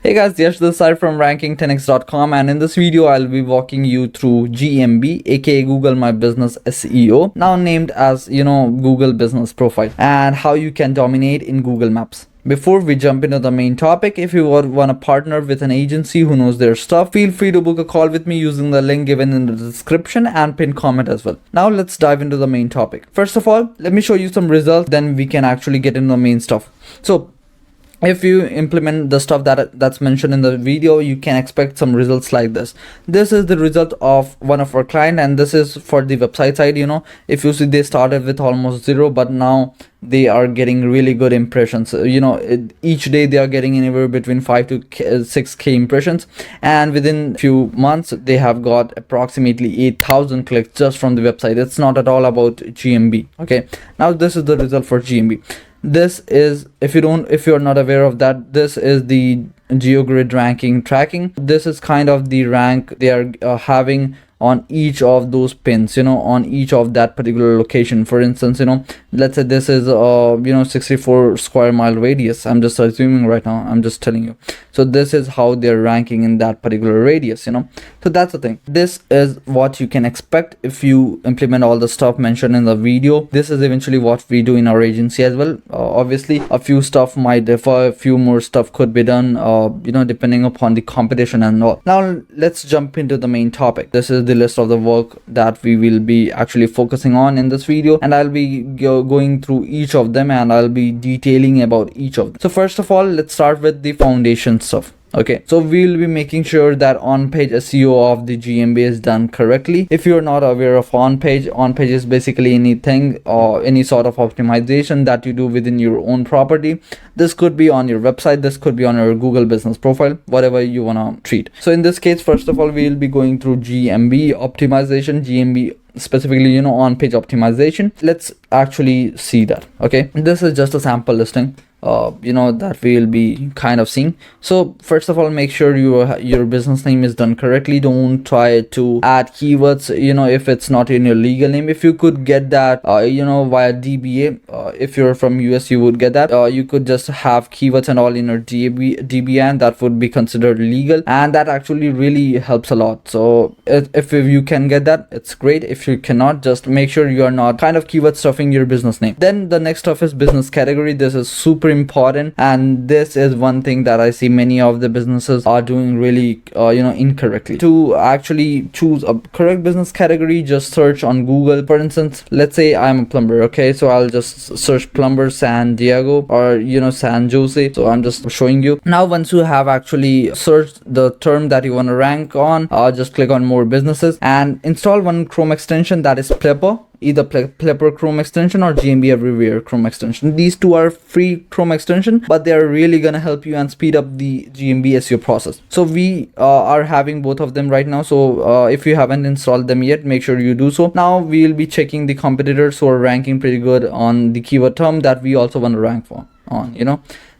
Hey guys, Yash this side from ranking10x.com, and in this video I'll be walking you through GMB, aka Google My Business SEO, now named as Google Business Profile, and how you can dominate in Google Maps. Before we jump into the main topic, if you want to partner with an agency who knows their stuff, feel free to book a call with me using the link given in the description and pinned comment as well. Now let's dive into the main topic. First of all, let me show you some results, then we can actually get into the main stuff. So if you implement the stuff that's mentioned in the video, you can expect some results like this. This is the result of one of our client, and this is for the website side. If you see, they started with almost 0, but now they are getting really good impressions. Each day they are getting anywhere between 5 to 6k impressions, and within few months they have got approximately 8,000 clicks just from the website. It's not at all about GMB. Okay, now this is the result for GMB. This is, if you're not aware of that, this is the GeoGrid ranking tracking. This is kind of the rank they are having on each of those pins, on each of that particular location. For instance, let's say this is 64 square mile radius. I'm just assuming right now, I'm just telling you. So this is how they're ranking in that particular radius. So that's the thing. This is what you can expect if you implement all the stuff mentioned in the video. This is eventually what we do in our agency as well. Obviously a few stuff might differ, a few more stuff could be done depending upon the competition and all. Now let's jump into the main topic. This is the list of the work that we will be actually focusing on in this video, and I'll be going through each of them, and I'll be detailing about each of them. So first of all, let's start with the foundation stuff. Okay, so we'll be making sure that on-page SEO of the GMB is done correctly. If you're not aware of on-page is basically anything or any sort of optimization that you do within your own property. This could be on your website, this could be on your Google Business Profile, whatever you want to treat. So in this case, first of all, we'll be going through GMB optimization, GMB specifically on-page optimization. Let's actually see that. Okay, this is just a sample listing that we'll be kind of seeing. So first of all, make sure your business name is done correctly. Don't try to add keywords if it's not in your legal name. If you could get that via DBA, if you're from US, you would get that. You could just have keywords and all in your DBA, and that would be considered legal, and that actually really helps a lot. So if you can get that, it's great. If you cannot, just make sure you are not kind of keyword stuffing your business name. Then the next stuff is business category. This is super important, and this is one thing that I see many of the businesses are doing really incorrectly. To actually choose a correct business category, just search on Google. For instance, let's say I'm a plumber. Okay, so I'll just search plumber San Diego or San Jose. So I'm just showing you. Now once you have actually searched the term that you want to rank on, just click on more businesses and install one Chrome extension, that is Plepper. Either Plepper Chrome extension or GMB Everywhere Chrome extension. These two are free Chrome extension, but they are really gonna help you and speed up the GMB SEO process. So we are having both of them right now. So if you haven't installed them yet, make sure you do so. Now we'll be checking the competitors who are ranking pretty good on the keyword term that we also want to rank for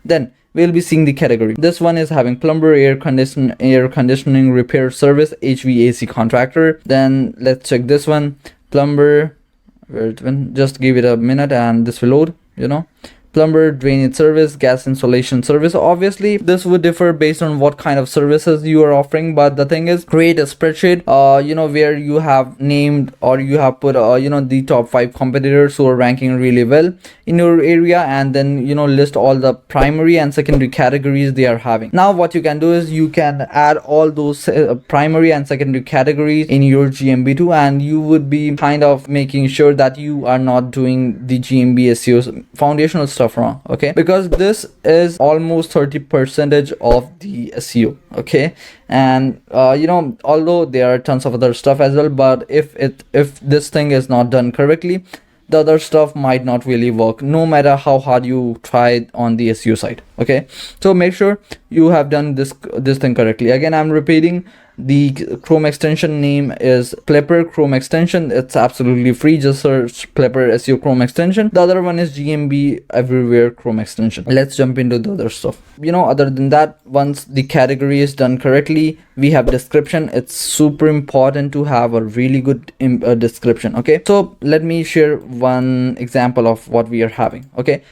Then we'll be seeing the category. This one is having plumber, air conditioning repair service, HVAC contractor. Then let's check this one, plumber. Just give it a minute and this will load. Plumber, drainage service, gas installation service. Obviously this would differ based on what kind of services you are offering, but the thing is, create a spreadsheet where you have named or you have put the top 5 competitors who are ranking really well in your area, and then list all the primary and secondary categories they are having. Now what you can do is you can add all those primary and secondary categories in your GMB2, and you would be kind of making sure that you are not doing the GMB SEO foundational stuff wrong. Okay, because this is almost 30% of the SEO. Okay, and although there are tons of other stuff as well, but if this thing is not done correctly, the other stuff might not really work, no matter how hard you try on the SEO side. Okay, so make sure you have done this thing correctly. Again, I'm repeating, the Chrome extension name is Plepper Chrome extension. It's absolutely free. Just search Plepper SEO Chrome extension. The other one is GMB Everywhere Chrome extension. Let's jump into the other stuff. Other than that, once the category is done correctly, we have description. It's super important to have a really good description. Okay, so let me share one example of what we are having. Okay,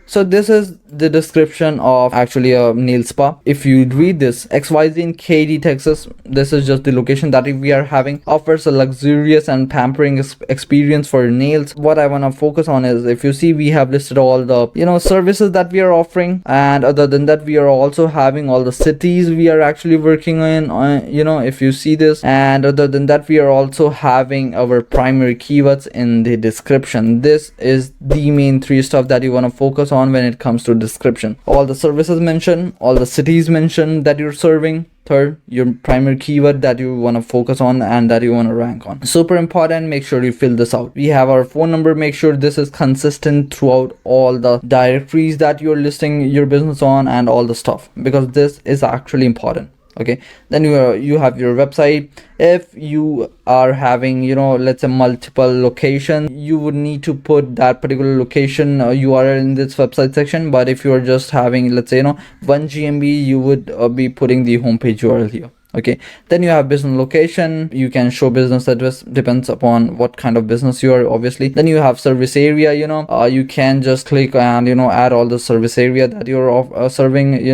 So this is the description of actually a nail spa. If you read this, XYZ in Katy, Texas, this is just the location that we are having, offers a luxurious and pampering experience for your nails. What I want to focus on is, if you see, we have listed all the services that we are offering, and other than that, we are also having all the cities we are actually working in, if you see this. And other than that, we are also having our primary keywords in the description. This is the main three stuff that you want to focus on when it comes to description. All the services mentioned, all the cities mentioned that you're serving. Third, your primary keyword that you want to focus on and that you want to rank on. Super important, make sure you fill this out. We have our phone number. Make sure this is consistent throughout all the directories that you're listing your business on and all the stuff, because this is actually important. Okay, then you have your website. If you are having let's say multiple locations, you would need to put that particular location URL in this website section. But if you are just having, let's say 1 GMB, you would be putting the homepage URL here. Okay, then you have business location. You can show business address, depends upon what kind of business you are, obviously. Then you have service area. You can just click and add all the service area that you're serving,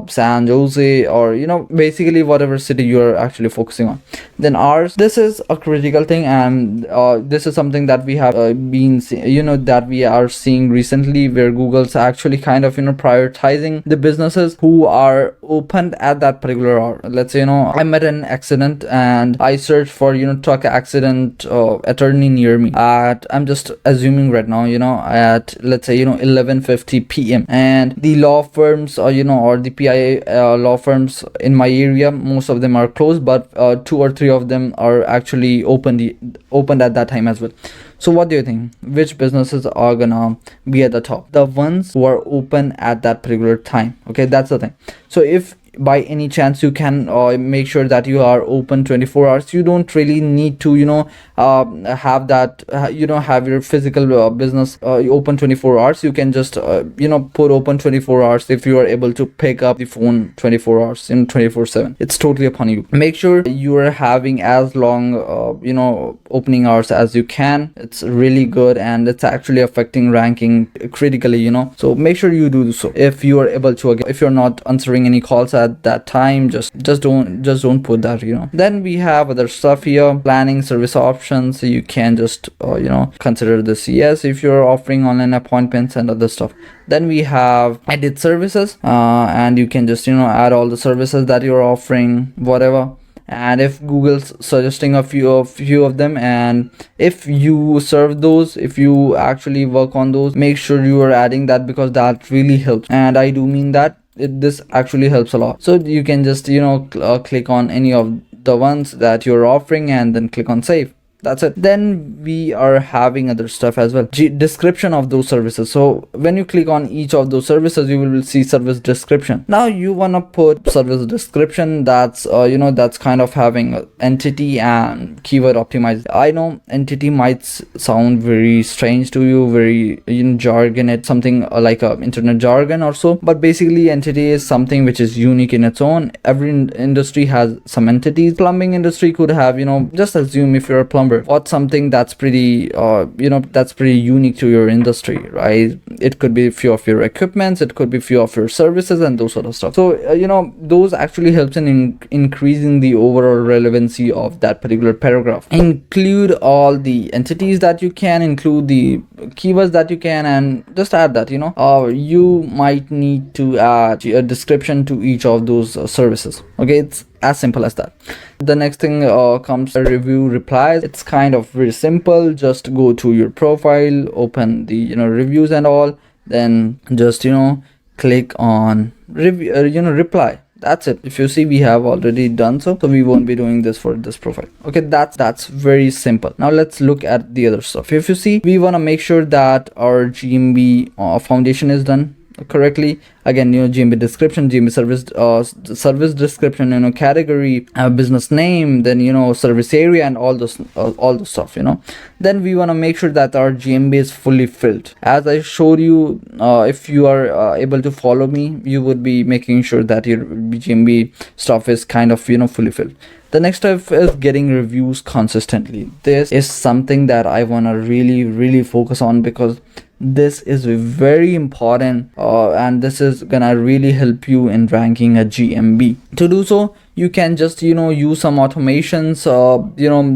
San Jose, or basically whatever city you're actually focusing on. Then hours, this is a critical thing, and this is something that we have that we are seeing recently, where Google's actually kind of prioritizing the businesses who are opened at that particular hour. Let's say I met an accident and I searched for truck accident attorney near me at, I'm just assuming right now, at let's say 11:50 p.m. and the law firms or the PI law firms in my area, most of them are closed, but 2 or 3 of them are actually opened at that time as well. So what do you think? Which businesses are gonna be at the top? The ones who are open at that particular time. Okay, that's the thing. So if by any chance you can make sure that you are open 24 hours, you don't really need to have that have your physical business open 24 hours. You can just put open 24 hours if you are able to pick up the phone 24 hours 24/7. It's totally upon you. Make sure you are having as long opening hours as you can. It's really good, and it's actually affecting ranking critically, so make sure you do so. If you are able to, again, if you're not answering any calls at that time, just don't put that. Then we have other stuff here, planning service options. So you can just consider this yes if you're offering online appointments and other stuff. Then we have edit services, and you can just add all the services that you're offering, whatever. And if Google's suggesting a few of them, and if you serve those, if you actually work on those, make sure you are adding that, because that really helps. And I do mean that this actually helps a lot. So you can just click on any of the ones that you're offering and then click on save. That's it. Then we are having other stuff as well. Description of those services. So when you click on each of those services, you will see service description. Now you want to put service description that's that's kind of having entity and keyword optimized. I know entity might sound very strange to you, very jargon. It's something like a internet jargon or so, but basically entity is something which is unique in its own. Every industry has some entities. Plumbing industry could have just assume if you're a plumber, what's something that's pretty that's pretty unique to your industry, right? It could be a few of your equipments, it could be a few of your services and those sort of stuff. So those actually helps in increasing the overall relevancy of that particular paragraph. Include all the entities that you can, include the keywords that you can, and just add that you might need to add a description to each of those services. Okay, it's as simple as that. The next thing comes review replies. It's kind of very simple. Just go to your profile, open the reviews and all, then just click on review reply. That's it. If you see, we have already done so we won't be doing this for this profile. Okay, that's very simple. Now let's look at the other stuff. If you see, we want to make sure that our GMB foundation is done correctly. Again, GMB description, GMB service description, category, business name, then service area, and all the stuff. Then we want to make sure that our GMB is fully filled. As I showed you, if you are able to follow me, you would be making sure that your GMB stuff is kind of fully filled. The next step is getting reviews consistently. This is something that I want to really focus on, because This is very important, and this is gonna really help you in ranking a GMB. To do so, you can just use some automations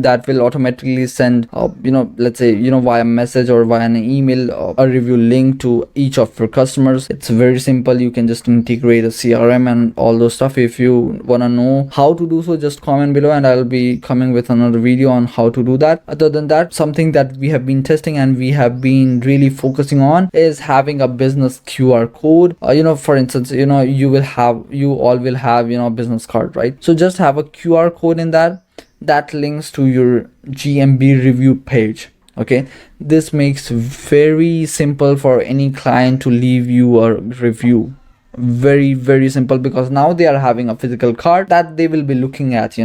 that will automatically send let's say via message or via an email a review link to each of your customers. It's very simple. You can just integrate a CRM and all those stuff. If you want to know how to do so, just comment below and I'll be coming with another video on how to do that. Other than that, something that we have been testing and we have been really focusing on is having a business QR code. For instance, you all will have business card, right? So just have a QR code in that links to your GMB review page. Okay, this makes very simple for any client to leave you a review. Very simple, because now they are having a physical card that they will be looking at,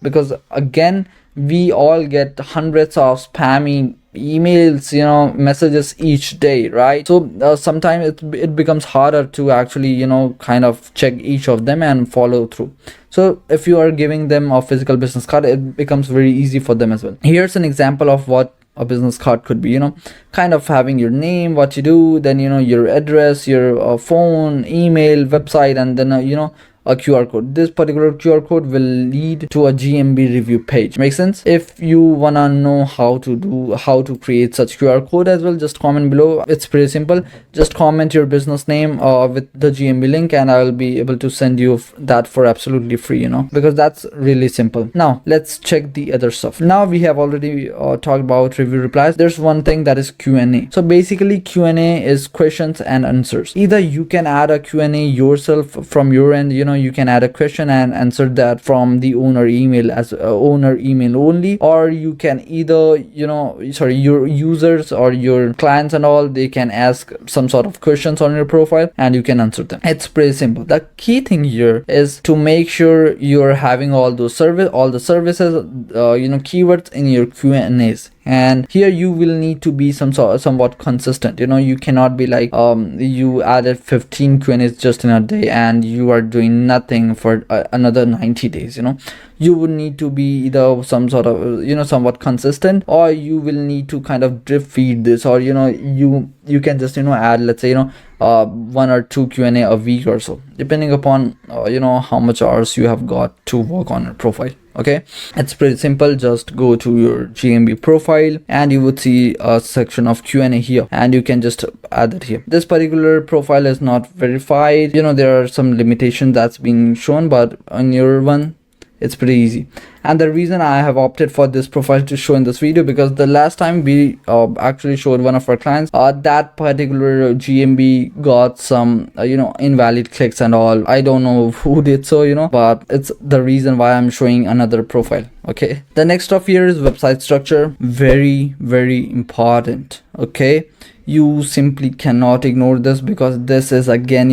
because again, we all get hundreds of spammy emails, messages each day, right? So sometimes it becomes harder to actually kind of check each of them and follow through. So if you are giving them a physical business card, it becomes very easy for them as well. Here's an example of what a business card could be, kind of having your name, what you do, then your address, your phone, email, website, and then a QR code. This particular QR code will lead to a GMB review page. Make sense? If you wanna know how to create such QR code as well, just comment below. It's pretty simple. Just comment your business name with the GMB link and I will be able to send you that for absolutely free, because that's really simple. Now let's check the other stuff. Now we have already talked about review replies. There's one thing that is Q&A. So basically Q&A is questions and answers. Either you can add a Q&A yourself from your end, you can add a question and answer that from the owner email as owner email only, or you can either your users or your clients and all, they can ask some sort of questions on your profile and you can answer them. It's pretty simple. The key thing here is to make sure you're having all the services keywords in your Q&As. And here you will need to be somewhat consistent. You cannot be like you added 15 Q&As just in a day and you are doing nothing for another 90 days. You would need to be either some sort of somewhat consistent, or you will need to kind of drip feed this, or you can just add, let's say 1 or 2 Q&A a week or so, depending upon how much hours you have got to work on your profile. Okay, it's pretty simple. Just go to your GMB profile and you would see a section of Q&A here, and you can just add it here. This particular profile is not verified. There are some limitations that's being shown, but on your one it's pretty easy. And the reason I have opted for this profile to show in this video, because the last time we actually showed one of our clients, that particular GMB got some invalid clicks and all. I don't know who did so, but it's the reason why I'm showing another profile. Okay, the next stuff here is website structure. Very important. Okay, you simply cannot ignore this, because this is again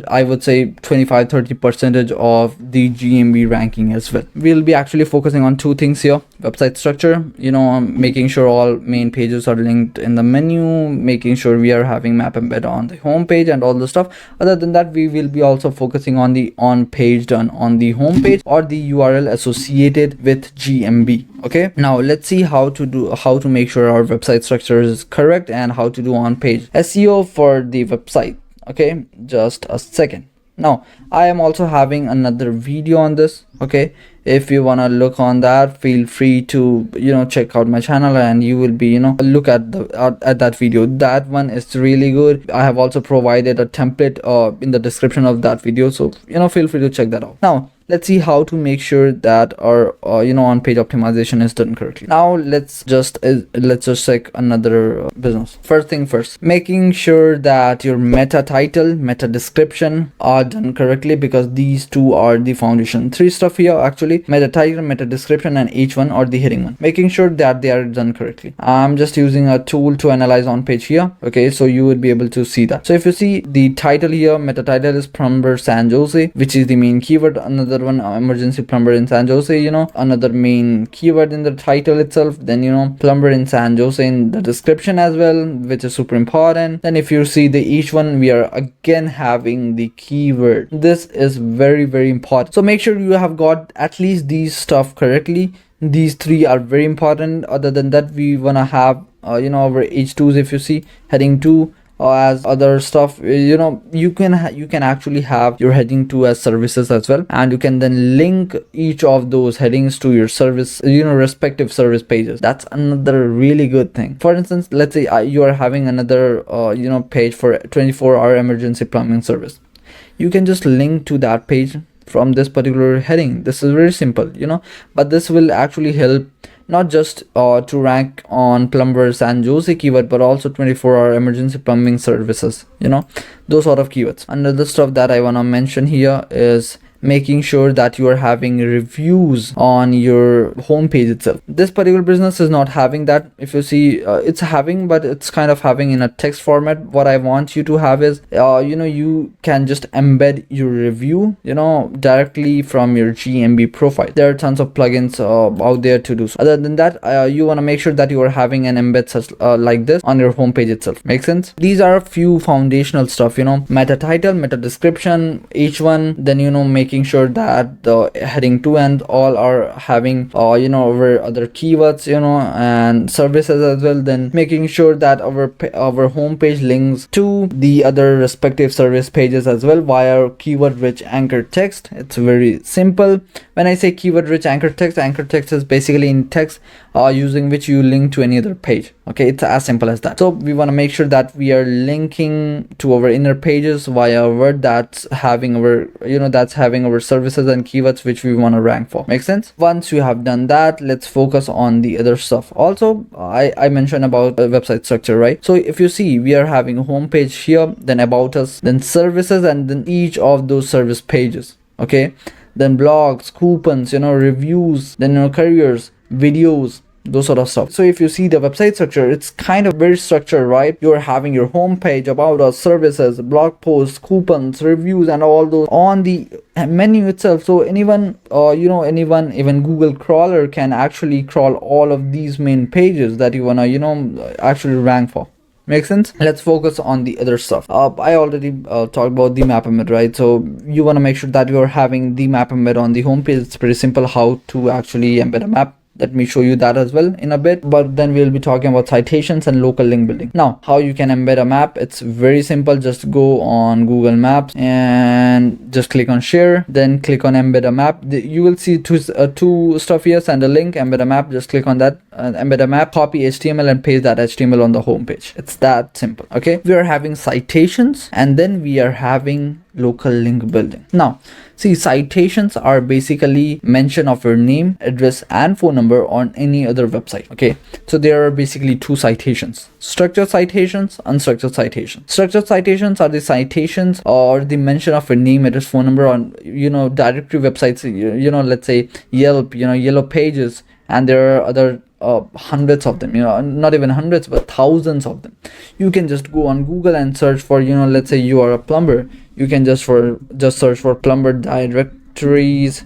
I would say 25-30% of the GMB ranking as well. We'll be actually focusing on 2 things here: website structure, making sure all main pages are linked in the menu, making sure we are having map embed on the home page and all the stuff. Other than that, we will be also focusing on the on page done on the home page or the URL associated with GMB. Okay, now let's see how to make sure our website structure is correct and how to do on page SEO for the website. Okay, just a second. Now I am also having another video on this. Okay, if you want to look on that, feel free to check out my channel and you will be look at that video. That one is really good. I have also provided a template in the description of that video, so feel free to check that out. Now let's see how to make sure that our on page optimization is done correctly. Now let's just check another business. First thing first, making sure that your meta title, meta description are done correctly, because these two are the foundation. 3 stuff here actually: meta title, meta description, and H1 or the heading one. Making sure that they are done correctly. I'm just using a tool to analyze on page here. Okay, so you would be able to see that. So if you see the title here, meta title is plumber San Jose, which is the main keyword. Another one, emergency plumber in San Jose, another main keyword in the title itself. Then plumber in San Jose in the description as well, which is super important. Then if you see the each one, we are again having the keyword. This is very important. So make sure you have got at least these stuff correctly. These 3 are very important. Other than that, we wanna have our h2s, if you see heading 2 as other stuff, you can actually have your heading 2 as services as well, and you can then link each of those headings to your service, respective service pages. That's another really good thing. For instance, let's say you are having another page for 24-hour emergency plumbing service. You can just link to that page from this particular heading. This is very simple, but this will actually help not just to rank on plumbers and Josie keyword, but also 24-hour emergency plumbing services, those sort of keywords. Another stuff that I want to mention here is making sure that you are having reviews on your homepage itself. This particular business is not having that. If you see, it's having, but it's kind of having in a text format. What I want you to have is you can just embed your review directly from your GMB profile. There are tons of plugins out there to do so. Other than that, you want to make sure that you are having an embed such like this on your homepage itself. Make sense? These are a few foundational stuff, meta title, meta description, h1, then making sure that the heading 2 and all are having our other keywords and services as well. Then making sure that our homepage links to the other respective service pages as well via keyword rich anchor text. It's very simple. When I say keyword rich anchor text is basically in text using which you link to any other page. Okay, it's as simple as that. So we want to make sure that we are linking to our inner pages via a word that's having our our services and keywords which we want to rank for. Make sense? Once you have done that, let's focus on the other stuff. Also, I mentioned about website structure, right? So if you see, we are having a home page here, then about us, then services, and then each of those service pages. Okay, then blogs, coupons, reviews, then careers, videos, those sort of stuff. So if you see the website structure, it's kind of very structured, right? You're having your home page, about us, services, blog posts, coupons, reviews, and all those on the menu itself. So anyone even Google crawler can actually crawl all of these main pages that you wanna actually rank for. Make sense? Let's focus on the other stuff. I already talked about the map embed, right? So you want to make sure that you're having the map embed on the homepage. It's pretty simple how to actually embed a map. Let me show you that as well in a bit, but then we'll be talking about citations and local link building. Now, how you can embed a map, it's very simple. Just go on Google Maps and just click on share, then click on embed a map. You will see two stuff here, send a link, embed a map. Just click on that, embed a map, copy HTML and paste that HTML on the home page. It's that simple. Okay, we are having citations and then we are having local link building. Now see, citations are basically mention of your name, address and phone number on any other website. Okay, so there are basically two citations: structured citations, unstructured citations. Structured citations are the citations or the mention of your name, address, phone number on directory websites, let's say Yelp, Yellow Pages, and there are other hundreds of them, not even hundreds but thousands of them. You can just go on Google and search for let's say you are a plumber. You can just search for plumber directories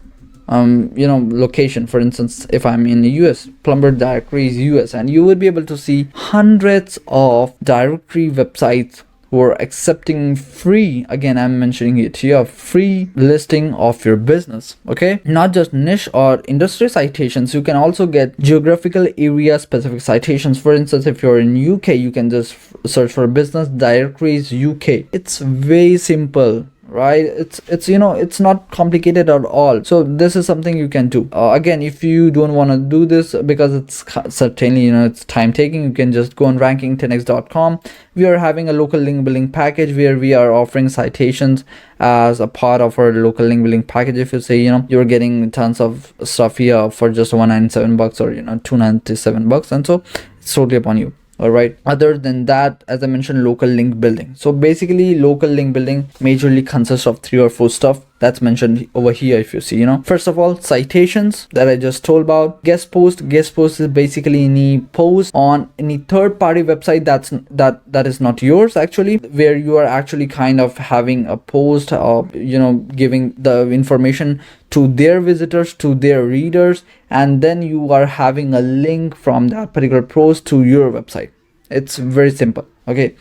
location. For instance, if I'm in the US, plumber directories US, and you would be able to see hundreds of directory websites who are accepting free, again I'm mentioning it here, free listing of your business. Okay, not just niche or industry citations, you can also get geographical area specific citations. For instance, if you're in UK, you can just search for business directories UK. It's very simple, right? It's not complicated at all. So this is something you can do. Again, if you don't want to do this because it's certainly it's time taking, you can just go on ranking10x.com. We are having a local link building package where we are offering citations as a part of our local link building package. If you say you're getting tons of stuff here for just $197 or $297, and so it's totally upon you. All right, other than that, as I mentioned, local link building. So basically local link building majorly consists of 3 or 4 stuff that's mentioned over here. If you see, first of all, citations that I just told about. Guest post is basically any post on any third-party website that is not yours, actually, where you are actually kind of having a post or giving the information to their visitors, to their readers, and then you are having a link from that particular post to your website. It's very simple. Okay,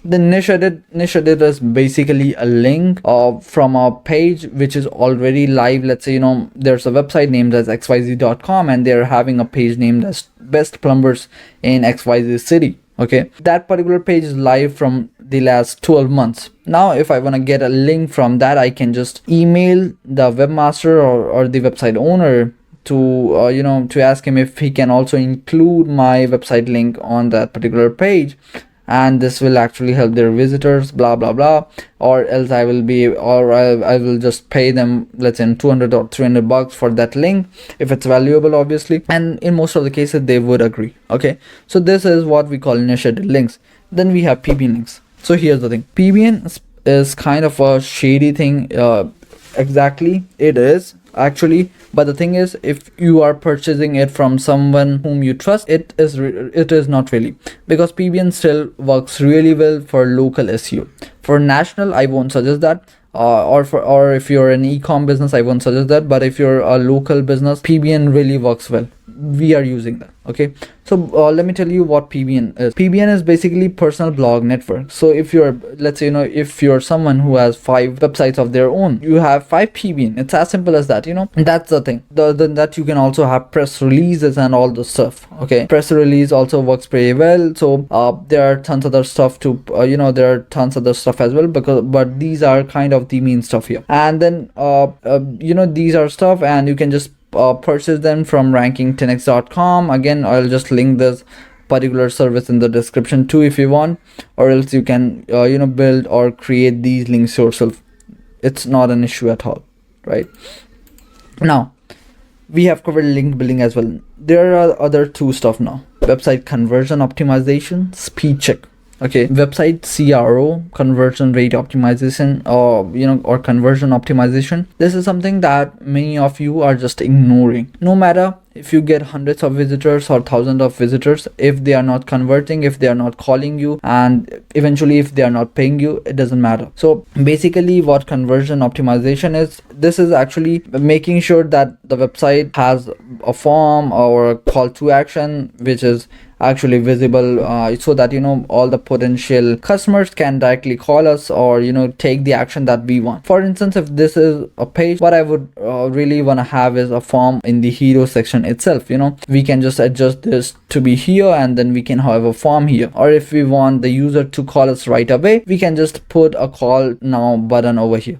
The niche edit is basically a link from a page which is already live. Let's say, there's a website named as xyz.com and they're having a page named as best plumbers in XYZ city. Okay, that particular page is live from the last 12 months. Now if I want to get a link from that, I can just email the webmaster or the website owner to ask him if he can also include my website link on that particular page, and this will actually help their visitors, blah blah blah. Or else I will just pay them, let's say, 200 or 300 bucks for that link if it's valuable, obviously, and in most of the cases they would agree. Okay, so this is what we call niche edit links. Then we have PBN links. So here's the thing, PBN is kind of a shady thing. Exactly, it is actually, but the thing is, if you are purchasing it from someone whom you trust, it is not really, because PBN still works really well for local SEO. For national, I won't suggest that, or if you're an e-com business, I won't suggest that. But if you're a local business, PBN really works well. We are using that. Okay, so let me tell you what PBN is. PBN is basically personal blog network. So if you're, let's say, if you're someone who has 5 websites of their own, you have 5 PBN. It's as simple as that. That's the thing. Than that, you can also have press releases and all the stuff. Okay, press release also works pretty well. So there are tons other stuff to there are tons other stuff as well, but these are kind of the main stuff here. And then these are stuff, and you can just purchase them from ranking10x.com. Again, I'll just link this particular service in the description too if you want, or else you can build or create these links yourself. It's not an issue at all, right? Now we have covered link building as well. There are other 2 stuff now: website conversion optimization, speed check. Okay, website CRO, conversion rate optimization, or conversion optimization. This is something that many of you are just ignoring. No matter if you get hundreds of visitors or thousands of visitors, if they are not converting, if they are not calling you, and eventually if they are not paying you, it doesn't matter. So basically what conversion optimization is, this is actually making sure that the website has a form or a call to action which is actually visible, so that all the potential customers can directly call us or take the action that we want. For instance, if this is a page, what I would really want to have is a form in the hero section itself. We can just adjust this to be here, and then we can have a form here. Or if we want the user to call us right away, we can just put a call now button over here.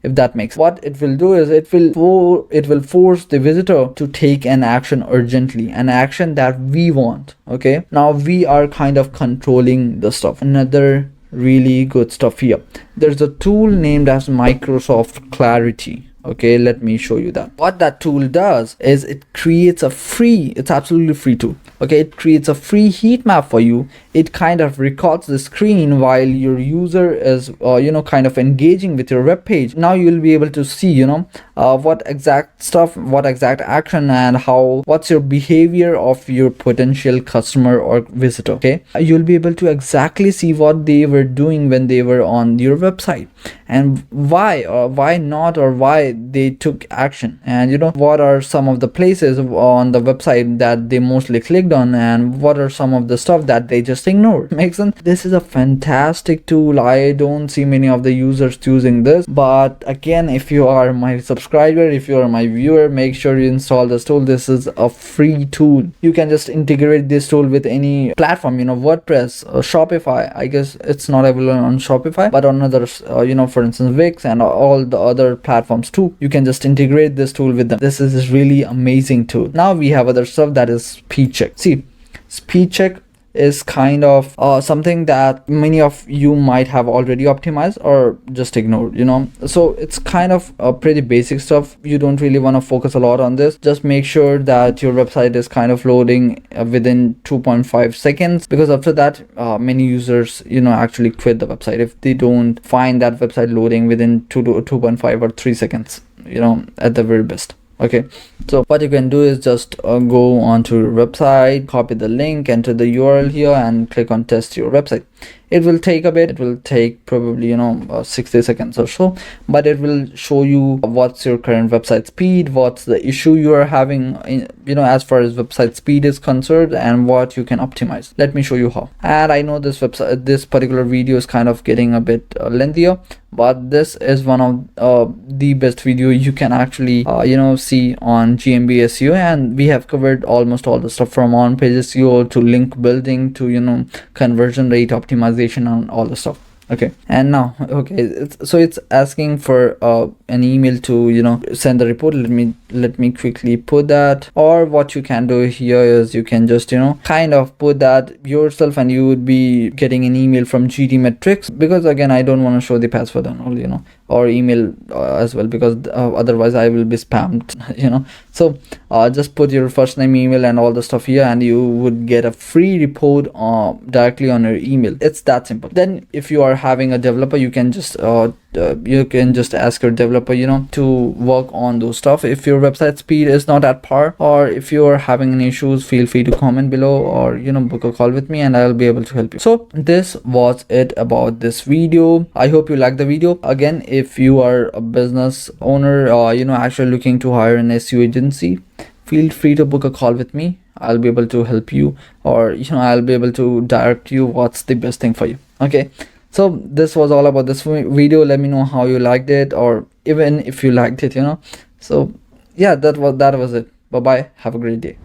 If that makes, what it will do is it will force the visitor to take an action urgently, an action that we want. Okay, now we are kind of controlling the stuff. Another really good stuff here, there's a tool named as Microsoft Clarity. Okay, let me show you that. What that tool does is it creates it's absolutely free tool. Okay, it creates a free heat map for you. It kind of records the screen while your user is kind of engaging with your web page. Now you will be able to see what exact stuff, what exact action, and what's your behavior of your potential customer or visitor. Okay, you'll be able to exactly see what they were doing when they were on your website, and why or why not, or why they took action, and what are some of the places on the website that they mostly clicked on, and what are some of the stuff that they just ignored. Makes sense? This is a fantastic tool. I don't see many of the users using this, but again, if you are my subscriber, if you are my viewer, make sure you install this tool. This is a free tool. You can just integrate this tool with any platform, WordPress, Shopify. I guess it's not available on Shopify, but on others, for instance Wix and all the other platforms too. You can just integrate this tool with them. This is a really amazing tool. Now we have other stuff, that is speed check. See, speed check is kind of something that many of you might have already optimized or just ignored. So it's kind of a pretty basic stuff. You don't really want to focus a lot on this. Just make sure that your website is kind of loading within 2.5 seconds, because after that many users actually quit the website if they don't find that website loading within 2.5 or 3 seconds at the very best. Okay, So what you can do is just go onto your website, copy the link, enter the URL here, and click on test your website. It will take a bit. It will take probably 60 seconds or so, but it will show you what's your current website speed, what's the issue you are having as far as website speed is concerned, and what you can optimize. Let me show you how. And I know this particular video is kind of getting a bit lengthier, but this is one of the best video you can actually see on GMB SEO, and we have covered almost all the stuff from on-page SEO to link building to conversion rate optimization and all the stuff. Okay, and now it's asking for an email to send the report. Let me quickly put that. Or what you can do here is you can just kind of put that yourself, and you would be getting an email from GD Metrics, because again I don't want to show the password and all or email as well, because otherwise I will be spammed. So just put your first name, email, and all the stuff here, and you would get a free report directly on your email. It's that simple. Then if you are having a developer, you can just ask your developer to work on those stuff. If your website speed is not at par, or if you are having any issues, feel free to comment below, or book a call with me and I'll be able to help you. So this was it about this video. I hope you liked the video. Again, if you are a business owner actually looking to hire an SEO agency, feel free to book a call with me. I'll be able to help you, or I'll be able to direct you what's the best thing for you. Okay, so this was all about this video. Let me know how you liked it, or even if you liked it. So yeah, that was it. Bye bye, have a great day.